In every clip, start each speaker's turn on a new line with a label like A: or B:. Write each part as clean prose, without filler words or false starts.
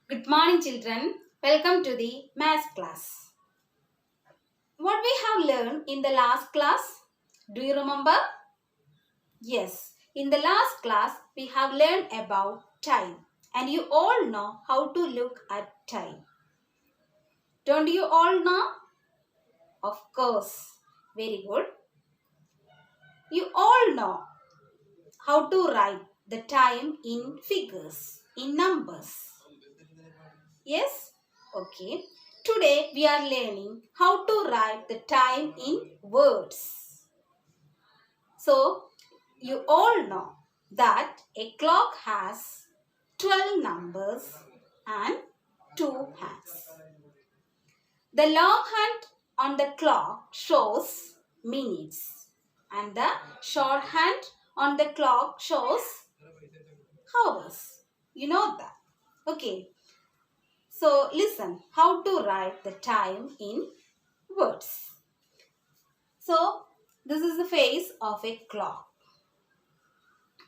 A: Good morning, children. Welcome to the math class. What we have learned in the last class? Do you remember? Yes. In the last class, we have learned about time. And you all know how to look at time. Don't you all know? Of course. Very good. You all know how to write the time in figures, in numbers. Yes? Okay. Today we are learning how to write the time in words. So, you all know that a clock has 12 numbers and 2 hands. The long hand on the clock shows minutes and the short hand on the clock shows hours. You know that. Okay. So listen how to write the time in words. So this is the face of a clock.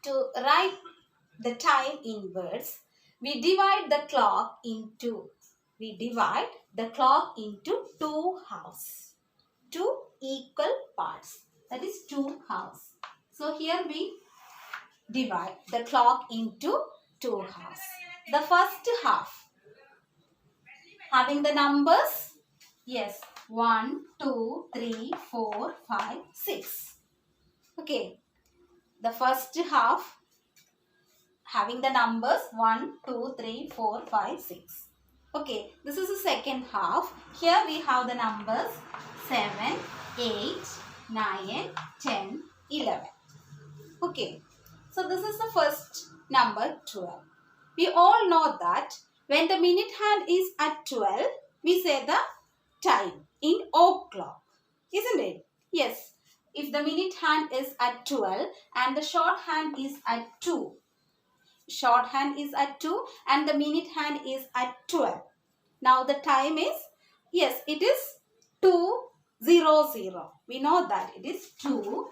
A: To write the time in words, we divide the clock into two halves, two equal parts. That is 2 halves. So here we divide the clock into 2 halves. The first half having the numbers, yes, 1, 2, 3, 4, 5, 6. Okay, the first half having the numbers 1, 2, 3, 4, 5, 6. Okay, this is the second half. Here we have the numbers 7, 8, 9, 10, 11. Okay, so this is the first number 12. We all know that when the minute hand is at 12, we say the time in o'clock, isn't it? Yes, if the minute hand is at 12 and the short hand is at 2, and the minute hand is at 12. Now the time is, yes, it is 2:00. We know that it is 2:00.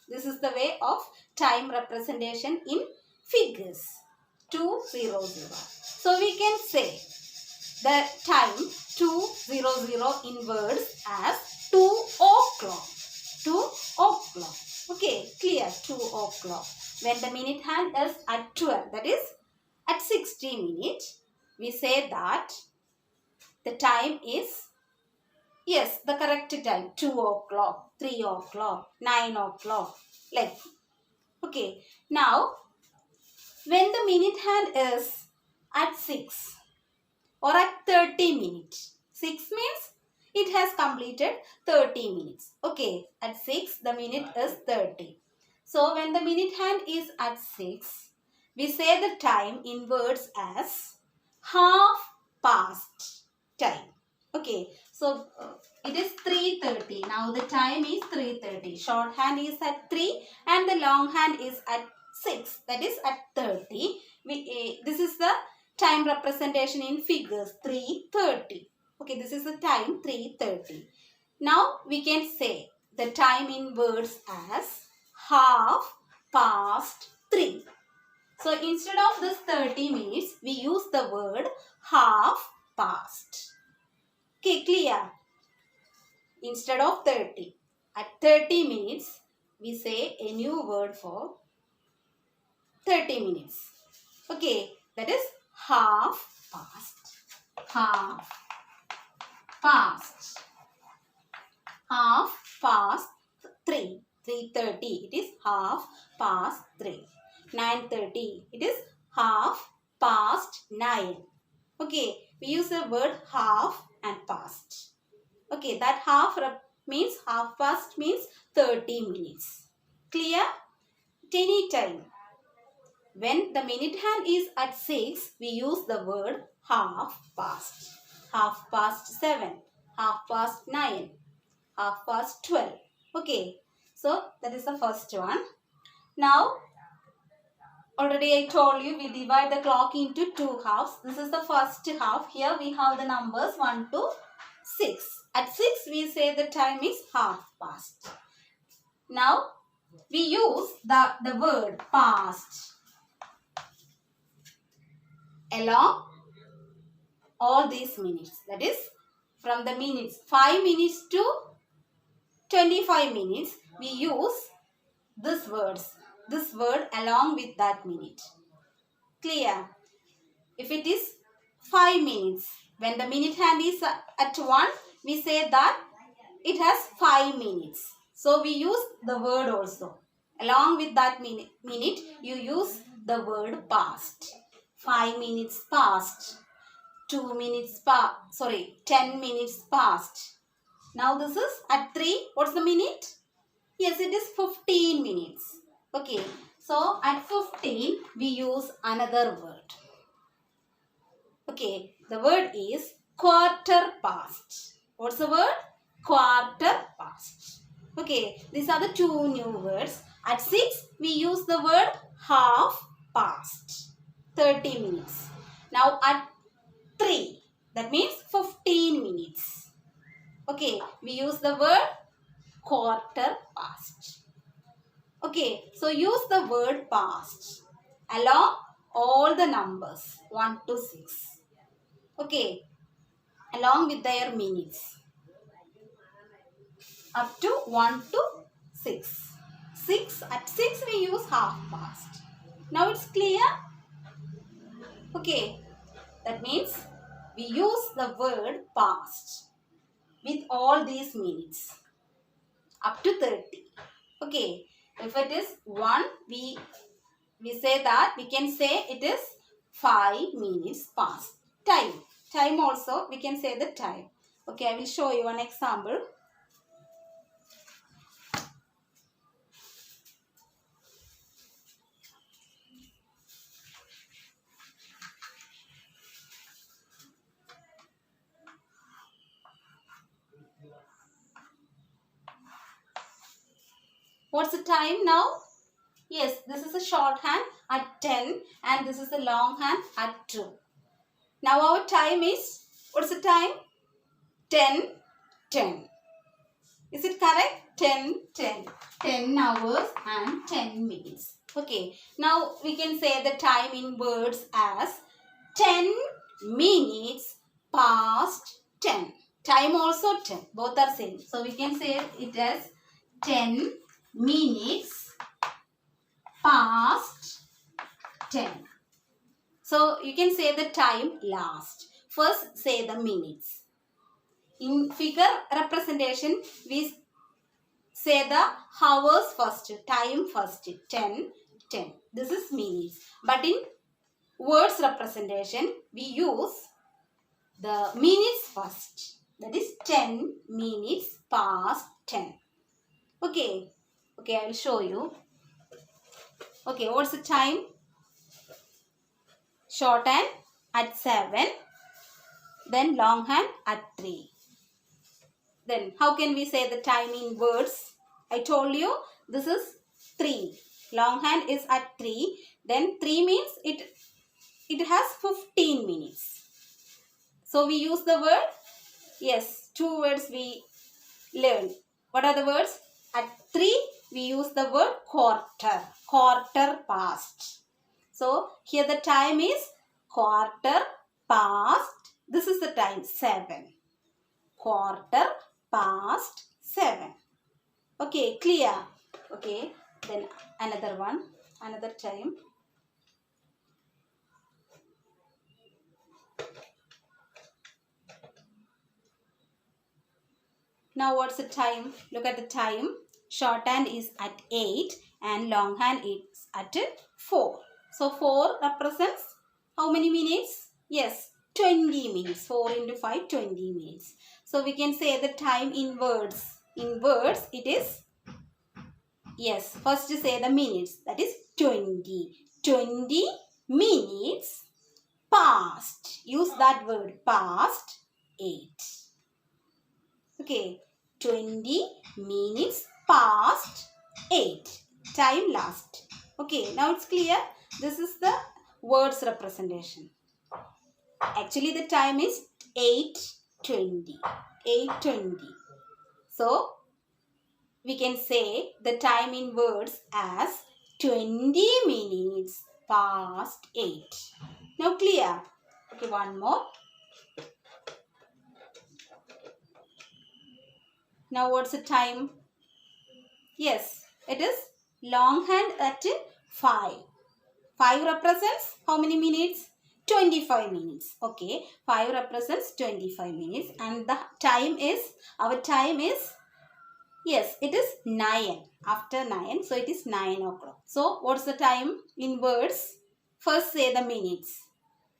A: This is the way of time representation in figures. 2:00. So we can say the time 2:00 in words as 2 o'clock. 2 o'clock. Okay, clear, 2 o'clock. When the minute hand is at 12, that is at 60 minutes, we say that the time is, yes, the correct time, 2 o'clock, 3 o'clock, 9 o'clock, like. Okay, now when the minute hand is at 6 or at 30 minutes, 6 means it has completed 30 minutes. Okay, at 6 the minute is 30. So when the minute hand is at 6, we say the time in words as half past time. Okay, so it is 3:30. Now the time is 3:30. Short hand is at 3 and the long hand is at 6. That is at 30. This is the time representation in figures 3:30. Okay, this is the time 3:30. Now we can say the time in words as half past 3. So instead of this 30 minutes, we use the word half past. Okay, clear? Instead of 30. At 30 minutes, we say a new word for 30 minutes. Okay, that is half past. Half past. Half past 3. 3:30. It is half past 3. 9:30. It is half past 9. Okay, we use the word half and past. Okay, that half means half past means 30 minutes. Clear? At any time. When the minute hand is at 6, we use the word half past. Half past 7, half past 9, half past 12. Okay, so that is the first one. Now, already I told you we divide the clock into two halves. This is the first half. Here we have the numbers 1 to 6. At 6 we say the time is half past. Now we use the word past. along all these minutes. That is, from the minutes 5 minutes to 25 minutes, we use this word along with that minute. Clear? If it is 5 minutes, when the minute hand is at 1, we say that it has 5 minutes. So we use the word also. Along with that minute, you use the word past. 5 minutes past. 2 minutes past. 10 minutes past. Now this is at 3. What's the minute? Yes, it is 15 minutes. Okay. So at 15, we use another word. Okay. The word is quarter past. What's the word? Quarter past. Okay. These are the two new words. At 6, we use the word half past. 30 minutes. Now at 3, that means 15 minutes. Okay. We use the word quarter past. Okay, so use the word past along all the numbers 1 to 6. Okay, along with their minutes up to 1 to 6. At 6 we use half past. Now it's clear? Okay, that means we use the word past with all these minutes up to 30. Okay, if it is 1, we say that we can say it is 5 minutes past. Time also we can say the time. Okay, I will show you an example. What's the time now? Yes, this is a shorthand at 10 and this is a longhand at 2. Now our time is, what's the time? 10. Is it correct? 10. 10 hours and 10 minutes. Okay. Now we can say the time in words as 10 minutes past 10. Time also 10. Both are same. So we can say it as 10 minutes past 10. So you can say the time last. First say the minutes. In figure representation, we say the hours first, time first, 10. This is minutes. But in words representation, we use the minutes first. That is 10 minutes past 10. Okay, I will show you. Okay, what's the time? Shorthand at 7. Then longhand at 3. Then how can we say the time in words? I told you this is 3. Longhand is at 3. Then 3 means it has 15 minutes. So we use the word? Yes, 2 words we learned. What are the words? At 3 we use the word quarter. Quarter past. So here the time is quarter past. This is the time 7. Quarter past 7. Okay, clear? Okay, then another one, another time. Now what's the time? Look at the time. Shorthand is at 8 and longhand is at 4. So 4 represents how many minutes? Yes, 20 minutes. 4 into 5, 20 minutes. So we can say the time in words. In words, it is, yes, first to say the minutes. That is 20. 20 minutes past. Use that word, past 8. Okay, 20 minutes past 8. Time last. Okay, now it's clear. This is the words representation. Actually, the time is 8:20. 8:20. So, we can say the time in words as 20 minutes past 8. Now clear? Okay, one more. Now what's the time? Yes, it is longhand at 5. 5 represents how many minutes? 25 minutes. Okay, 5 represents 25 minutes and the time is, our time is, yes, it is 9. After 9, so it is 9 o'clock. So what's the time in words? First say the minutes.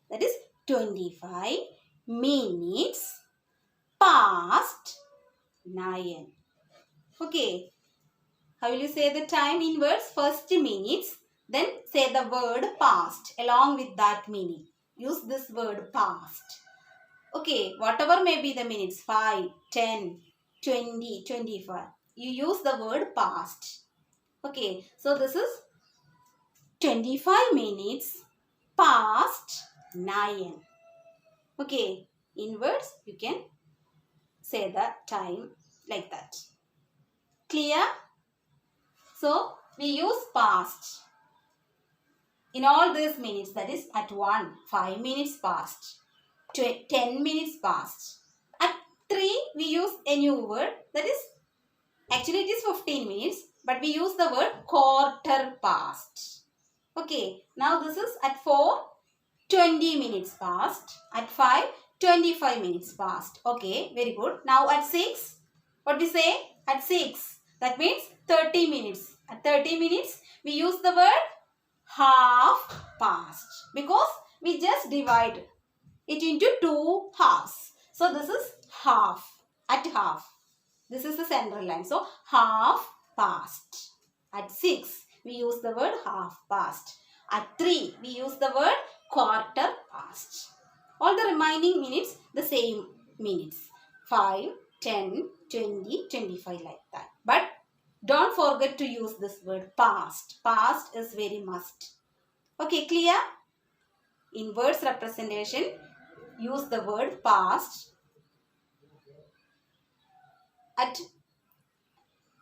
A: That is 25 minutes past 9. Okay. How will you say the time in words? First minutes, then say the word past along with that meaning. Use this word past. Okay, whatever may be the minutes, 5, 10, 20, 25. You use the word past. Okay, so this is 25 minutes past 9. Okay, in words you can say the time like that. Clear? So, we use past in all these minutes, that is at 1, 5 minutes past, 10 minutes past. At 3, we use a new word, that is, actually it is 15 minutes, but we use the word quarter past. Okay, now this is at 4, 20 minutes past. At 5, 25 minutes past. Okay, very good. Now at 6, what we say? At 6, that means 30 minutes. At 30 minutes, we use the word half past because we just divide it into 2 halves. So this is half, at half. This is the central line. So half past. At 6, we use the word half past. At 3, we use the word quarter past. All the remaining minutes, the same minutes. 5, 10, 20, 25 like that. But don't forget to use this word past. Past is very must. Okay, clear? In words representation, use the word past at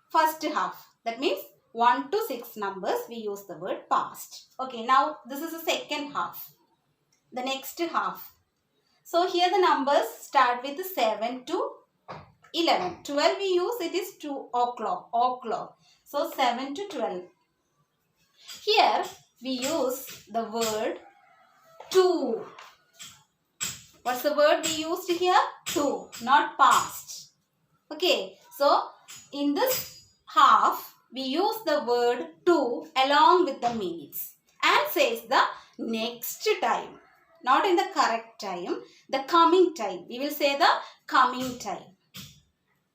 A: first half. That means 1 to 6 numbers, we use the word past. Okay, now this is the second half. The next half. So here the numbers start with 7 to 11. 12 we use, it is 2 o'clock. O'clock. So 7 to 12. Here we use the word 2. What's the word we used here? 2, not past. Okay, so in this half, we use the word 2 along with the minutes and says the next time. Not in the correct time, the coming time. We will say the coming time.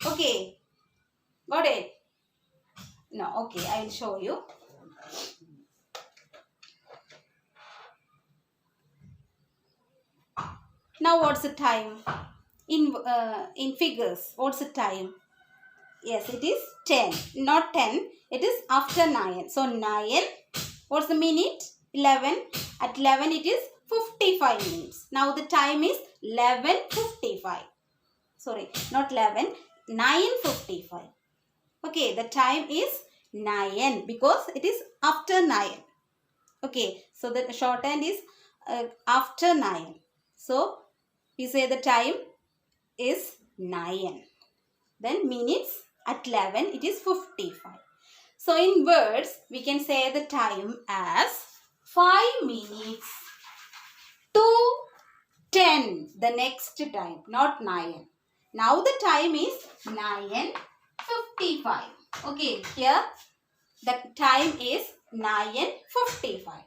A: Okay, got it? No, okay, I will show you. Now what's the time? In figures, what's the time? Yes, it is 10. Not 10. It is after 9. So 9. What's the minute? 11. At 11 it is 55 minutes. Now the time is 11:55. Sorry, not 11. 9:55. Okay, the time is 9 because it is after 9. Okay, so the shorthand is after 9. So we say the time is 9. Then minutes at 11 it is 55. So in words we can say the time as 5 minutes to 10. The next time, not 9. Now the time is 9:55. Okay, here the time is 9:55.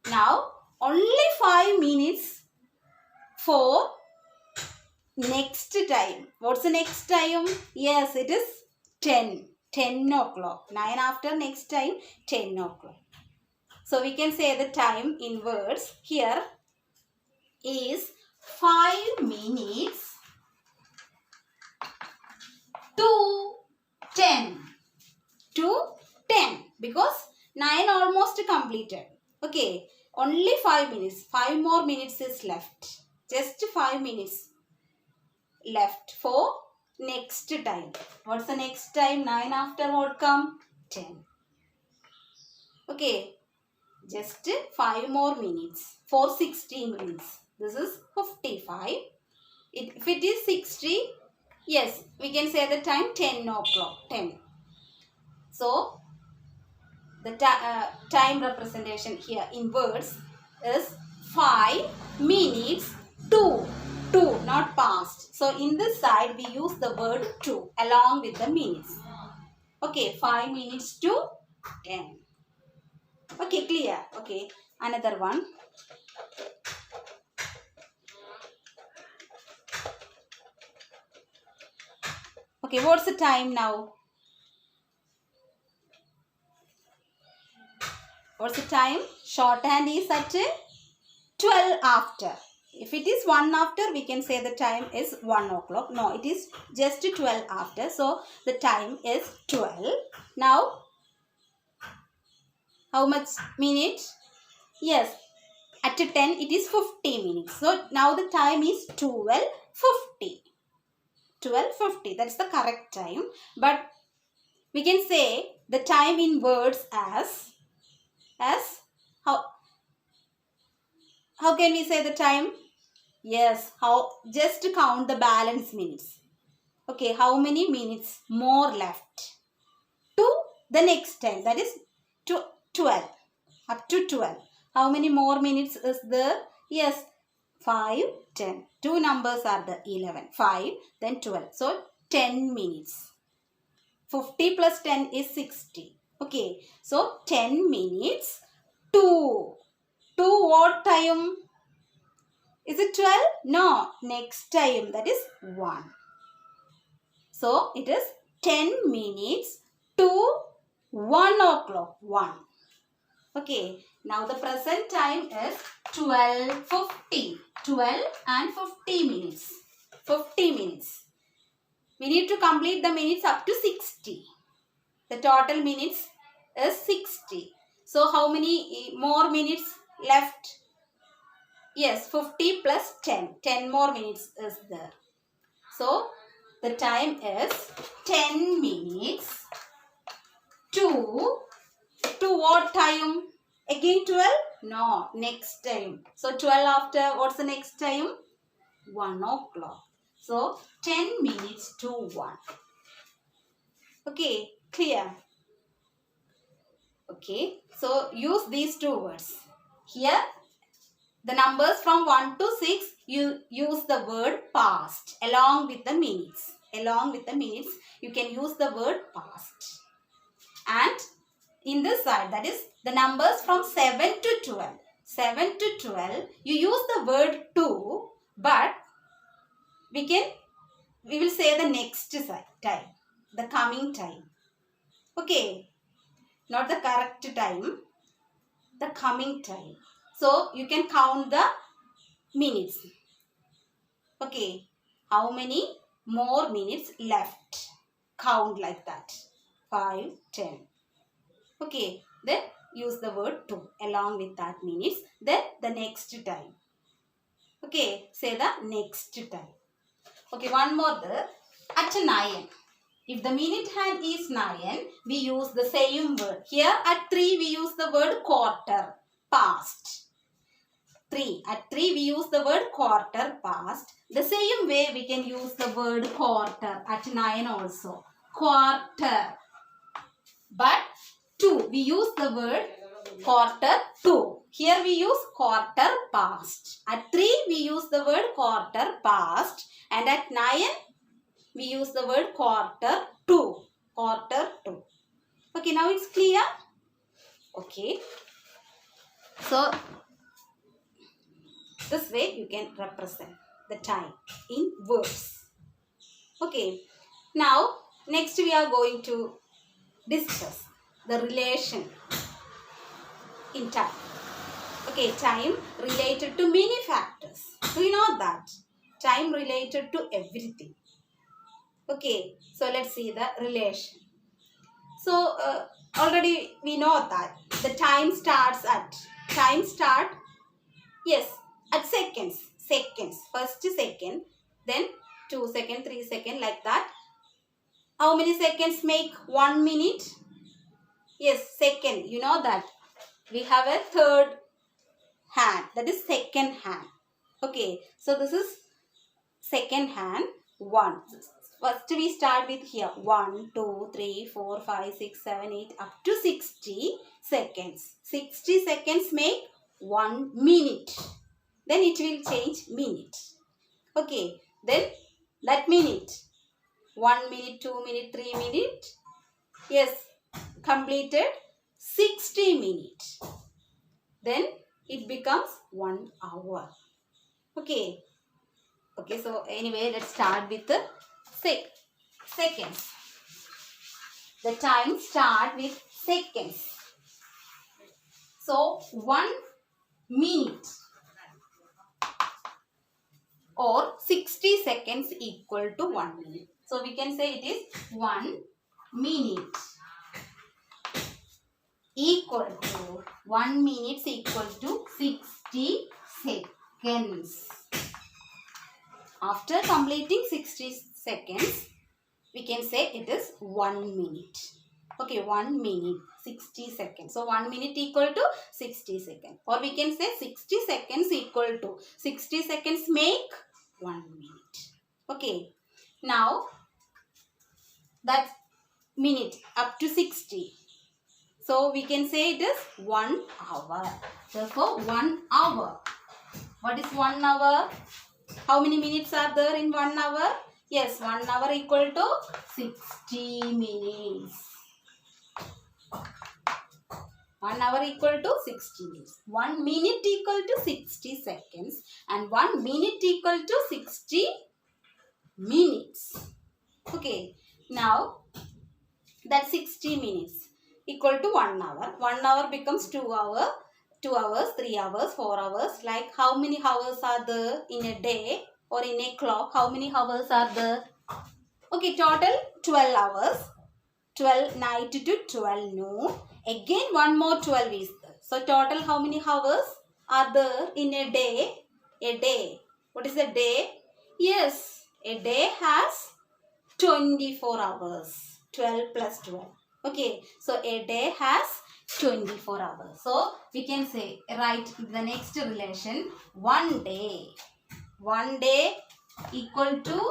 A: Now only 5 minutes for next time. What's the next time? Yes, it is 10. 10 o'clock. 9 after next time, 10 o'clock. So we can say the time in words here is 5 minutes to 10. To 10. Because 9 almost completed. Okay. Only 5 minutes. 5 more minutes is left. Just 5 minutes left for next time. What's the next time? 9 after what come? 10. Okay. Just 5 more minutes for 60 minutes. This is 55. If it is 60, yes, we can say the time 10 o'clock. 10. So, the time representation here in words is 5 minutes to. To, not past. So, in this side, we use the word to along with the minutes. Okay, 5 minutes to 10. Okay, clear. Okay, another one. Okay, what's the time now? What's the time? Shorthand is at 12 after. If it is 1 after, we can say the time is 1 o'clock. No, it is just 12 after. So, the time is 12. Now, how much minutes? Yes, at 10 it is 50 minutes. So, now the time is 12:50. 12:50, that's the correct time. But we can say the time in words as how can we say the time? Yes, just to count the balance minutes. Okay, how many minutes more left to the next time? That is to 12. Up to 12. How many more minutes is there? Yes, 5, 10. Two numbers are the 11. 5, then 12. So, 10 minutes. 50 plus 10 is 60. Okay, so 10 minutes to what time? Is it 12? No, next time, that is 1. So, it is 10 minutes to 1 o'clock. 1. Okay, now the present time is 12:50. 12 and 50 minutes. 50 minutes. We need to complete the minutes up to 60. The total minutes is 60. So, how many more minutes left? Yes, 50 plus 10. 10 more minutes is there. So, the time is 10 minutes to what time? Again 12? No, next time. So, 12 after, what's the next time? 1 o'clock. So, 10 minutes to 1. Okay, clear? Okay, so use these two words. Here, the numbers from 1 to 6, you use the word past along with the minutes. Along with the minutes, you can use the word past. And in this side, that is the numbers from 7 to 12. 7 to 12, you use the word to, but we will say the next time, the coming time. Okay, not the correct time, the coming time. So, you can count the minutes. Okay, how many more minutes left? Count like that. 5, 10. Okay, then use the word to along with that minutes. Then the next time. Okay, say the next time. Okay, one more there. At 9. If the minute hand is 9, we use the same word. Here at 3, we use the word quarter, past. 3. At 3, we use the word quarter, past. The same way we can use the word quarter at 9 also. Quarter. But 2, we use the word quarter to. Here we use quarter past. At 3, we use the word quarter past. And at 9, we use the word quarter to. Quarter to. Okay, now it's clear? Okay. So, this way you can represent the time in words. Okay. Now, next we are going to discuss the relation in time. Okay, time related to many factors. Do you know that? Time related to everything. Okay, so let's see the relation. So, already we know that the time starts at, yes, at seconds. First second, then 2 second, 3 second, like that. How many seconds make 1 minute? Yes, second, you know that. we have a third hand, that is second hand. Okay, so this is second hand 1. First we start with here 1, 2, 3, 4, 5, 6, 7, 8 up to 60 seconds. 60 seconds make 1 minute. Then it will change minute. Okay, then that minute 1 minute, 2 minute, 3 minute. Yes, completed 60 minutes. Then it becomes 1 hour. Okay. Okay, so anyway, let's start with the seconds. The time start with seconds. So 1 minute or 60 seconds equal to 1 minute. So we can say it is 1 minute equal to 1 minute equal to 60 seconds. After completing 60 seconds, we can say it is 1 minute. Okay, 1 minute, 60 seconds. So 1 minute equal to 60 seconds. Or we can say 60 seconds equal to 60 seconds make 1 minute. Okay, now that minute up to 60. So we can say it is 1 hour. Therefore 1 hour. What is 1 hour? How many minutes are there in 1 hour? Yes, 1 hour equal to 60 minutes. 1 hour equal to 60 minutes. 1 minute equal to 60 seconds and 1 minute equal to 60 minutes. Okay, now that 60 minutes equal to 1 hour. 1 hour becomes 2 hours, 2 hours, 3 hours, 4 hours. Like how many hours are there in a day or in a clock? How many hours are there? Okay, total 12 hours. 12 night to 12 noon. Again one more 12 is there. So total how many hours are there in a day? A day. What is a day? Yes, a day has 24 hours. 12 plus 12. Okay, so a day has 24 hours. So we can say, write the next relation. 1 day. 1 day equal to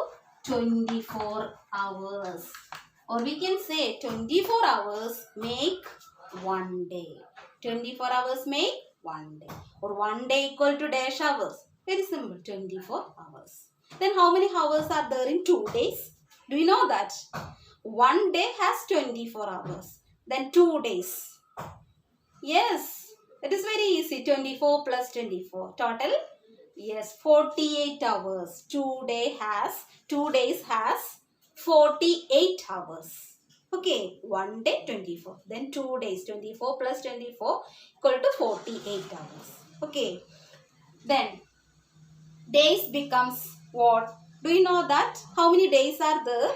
A: 24 hours. Or we can say 24 hours make 1 day. 24 hours make 1 day. Or 1 day equal to dash hours. Very simple, 24 hours. Then how many hours are there in 2 days? Do you know that? 1 day has 24 hours. Then 2 days. Yes, it is very easy. 24 plus 24. Total? Yes, 48 hours. 2 days has 48 hours. Okay, 1 day 24. Then 2 days 24 plus 24 equal to 48 hours. Okay. Then days becomes what? Do you know that? How many days are there?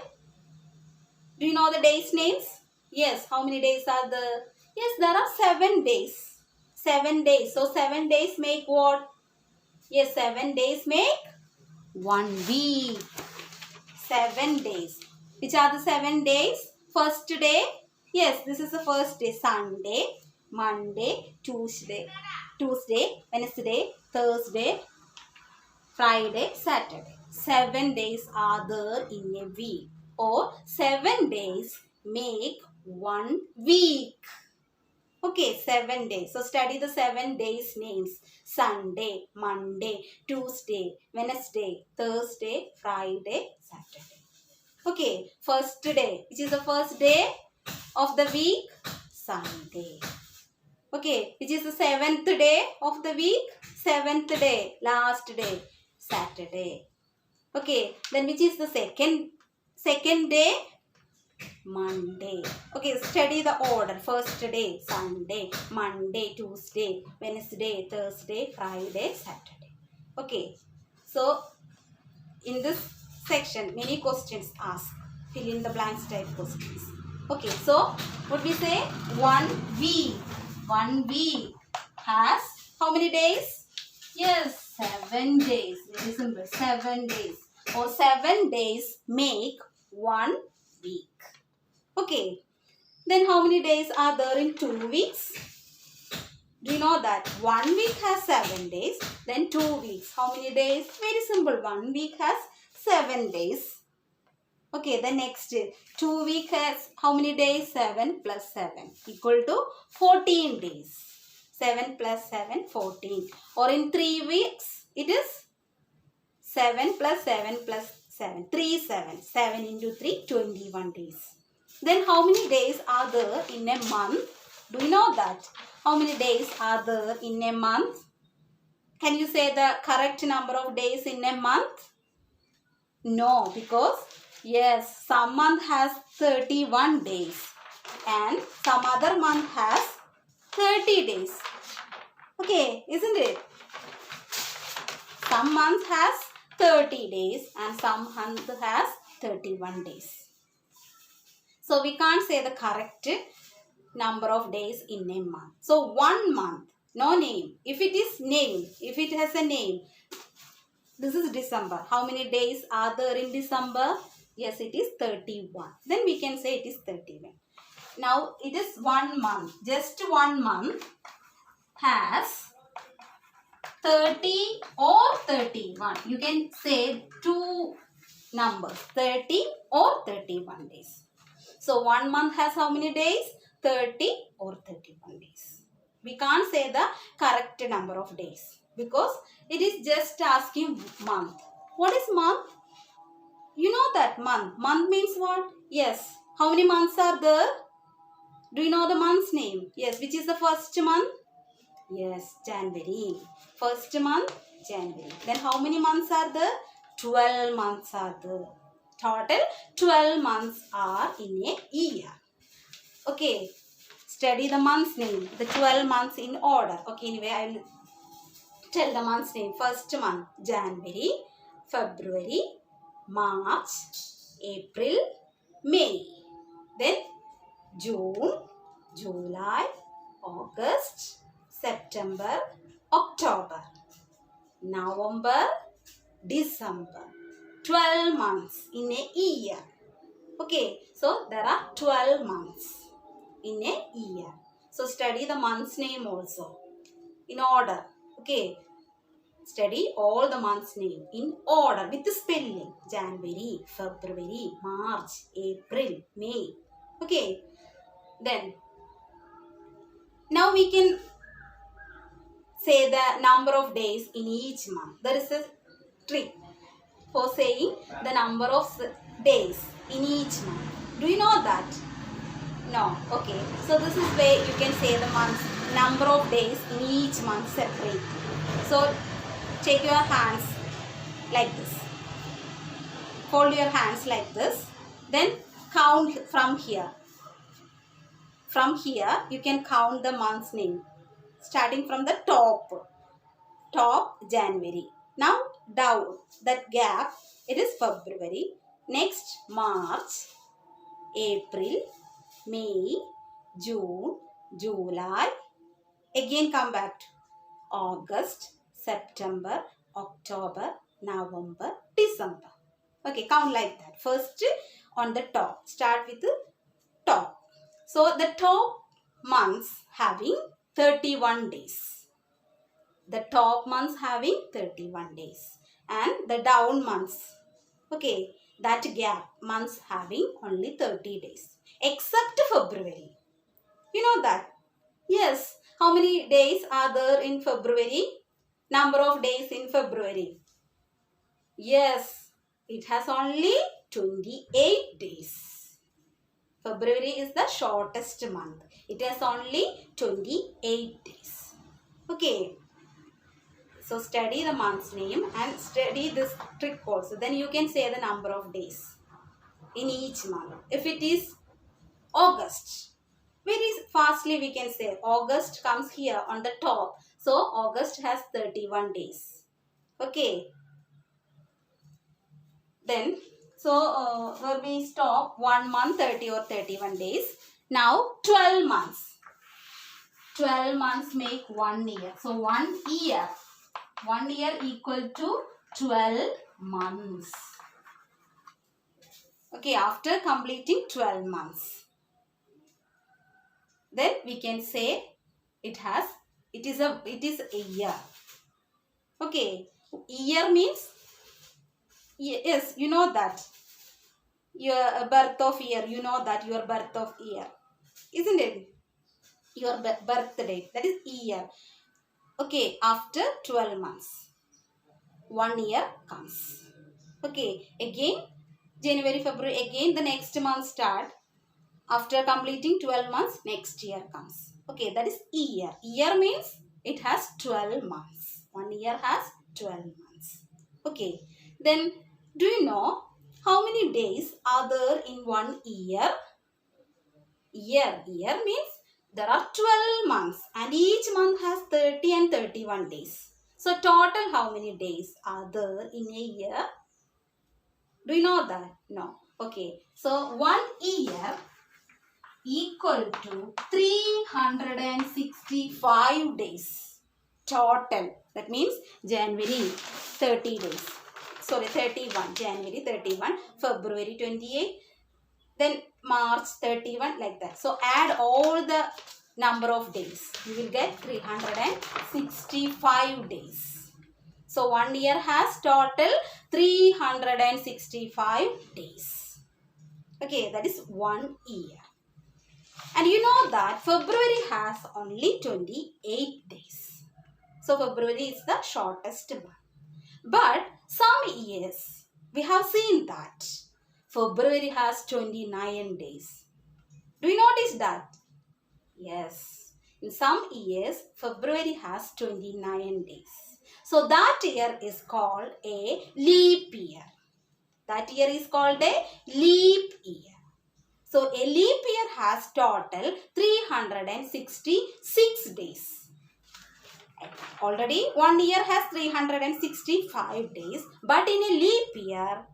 A: Do you know the days names? Yes, how many days are there? Yes, there are 7 days. 7 days. So 7 days make what? Yes, 7 days make 1 week. 7 days. Which are the 7 days? First day. Yes, this is the first day. Sunday, Monday, Tuesday, Wednesday, Thursday, Friday, Saturday. 7 days are there in a week. Or 7 days make 1 week. Okay, 7 days. So study the 7 days names. Sunday, Monday, Tuesday, Wednesday, Thursday, Friday, Saturday. Okay, first day. Which is the first day of the week? Sunday. Okay, which is the 7th day of the week? 7th day, last day, Saturday. Okay, then which is the second day? Monday. Okay, study the order. First day, Sunday, Monday, Tuesday, Wednesday, Thursday, Friday, Saturday. Okay, so in this section, many questions asked. Fill in the blanks type questions. Okay, so what we say? 1 week. 1 week has how many days? Yes, 7 days. Very simple. 7 days. Or 7 days make 1 week. Okay. Then how many days are there in 2 weeks? Do you know that 1 week has 7 days? Then 2 weeks. How many days? Very simple. 1 week has 7 days. Okay, the next 2 week has how many days? 7 plus 7 equal to 14 days. 7 plus 7, 14. Or in 3 weeks, it is 7 plus 7 plus 7. 3, 7. 7 into 3, 21 days. Then how many days are there in a month? Do you know that? How many days are there in a month? Can you say the correct number of days in a month? No, because yes, some month has 31 days and some other month has 30 days. Okay, isn't it? Some month has 30 days and some month has 31 days. So we can't say the correct number of days in a month. So 1 month, no name. If it is name, if it has a name, this is December. How many days are there in December? Yes, it is 31. Then we can say it is 31. Now it is 1 month. Just 1 month has 30 or 31. You can say two numbers, 30 or 31 days. So 1 month has how many days? 30 or 31 days. We can't say the correct number of days because it is just asking month. What is month? You know that month. Month means what? Yes. How many months are there? Do you know the month's name? Yes. Which is the first month? Yes, January. First month, January. Then how many months are there? 12 months are there. Total 12 months are in a year. Okay. Study the month's name. The 12 months in order. Okay, anyway, I will tell the month's name. First month, January, February, March, April, May. Then June, July, August, September, October, November, December. 12 months in a year. Okay, so there are 12 months in a year. So study the month's name also in order. Okay, study all the months name in order with the spelling. January, February, March, April, May. Okay, then now we can say the number of days in each month. There is a trick for saying the number of days in each month. Do you know that? No. Okay. So this is where you can say the months, number of days in each month separately. So take your hands like this. Fold your hands like this. Then count from here. From here you can count the month's name. Starting from the top. Top, January. Now down that gap, it is February. Next March, April, May, June, July. Again come back to August, September, October, November, December. Okay, count like that. First on the top. Start with the top. So the top months having 31 days. The top months having 31 days. And the down months. Okay, that gap months having only 30 days. Except February. You know that? Yes. How many days are there in February? Number of days in February. Yes. It has only 28 days. February is the shortest month. It has only 28 days. Okay. So study the month's name and study this trick also. Then you can say the number of days in each month. If it is August, very fastly we can say August comes here on the top. So August has 31 days. Okay. Then so where we stop 1 month 30 or 31 days. Now 12 months. 12 months make 1 year. So 1 year. 1 year equal to 12 months. Okay, after completing 12 months. Then we can say it has It is a year. Okay. Year means, yes, you know that. Your birth of year, you know that your birth of year. Isn't it? Your birth date. That is year. Okay. After 12 months, 1 year comes. Okay. Again, January, February, again the next month start. After completing 12 months, next year comes. Okay, that is year. Year means it has 12 months. 1 year has 12 months. Okay, then do you know how many days are there in 1 year? Year means there are 12 months and each month has 30 and 31 days. So total how many days are there in a year? Do you know that? No. Okay, so 1 year equal to 365 days total. That means January 30 days. Sorry, 31. January 31, February 28, then March 31, like that. So add all the number of days. You will get 365 days. So 1 year has total 365 days. Okay, that is 1 year. And you know that February has only 28 days. So February is the shortest month. But some years we have seen that February has 29 days. Do you notice that? Yes. In some years February has 29 days. So that year is called a leap year. That year is called a leap year. So a leap year has total 366 days. Already 1 year has 365 days, but in a leap year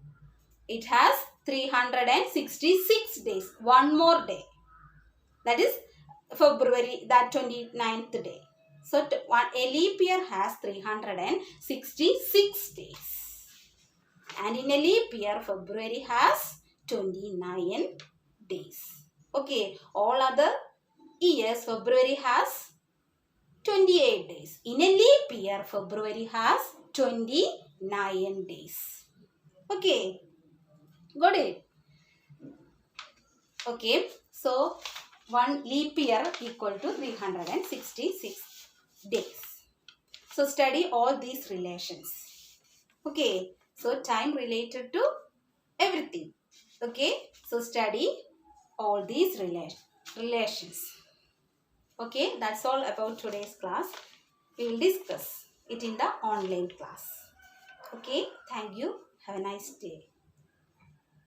A: it has 366 days. One more day. That is February, that 29th day. So a leap year has 366 days. And in a leap year February has 29 days. Okay, all other years February has 28 days. In a leap year February has 29 days. Okay, got it? Okay, so one leap year equal to 366 days. So study all these relations. Okay, so time related to everything. Okay, so study all these relations. Okay, that's all about today's class. We will discuss it in the online class. Okay, thank you. Have a nice day.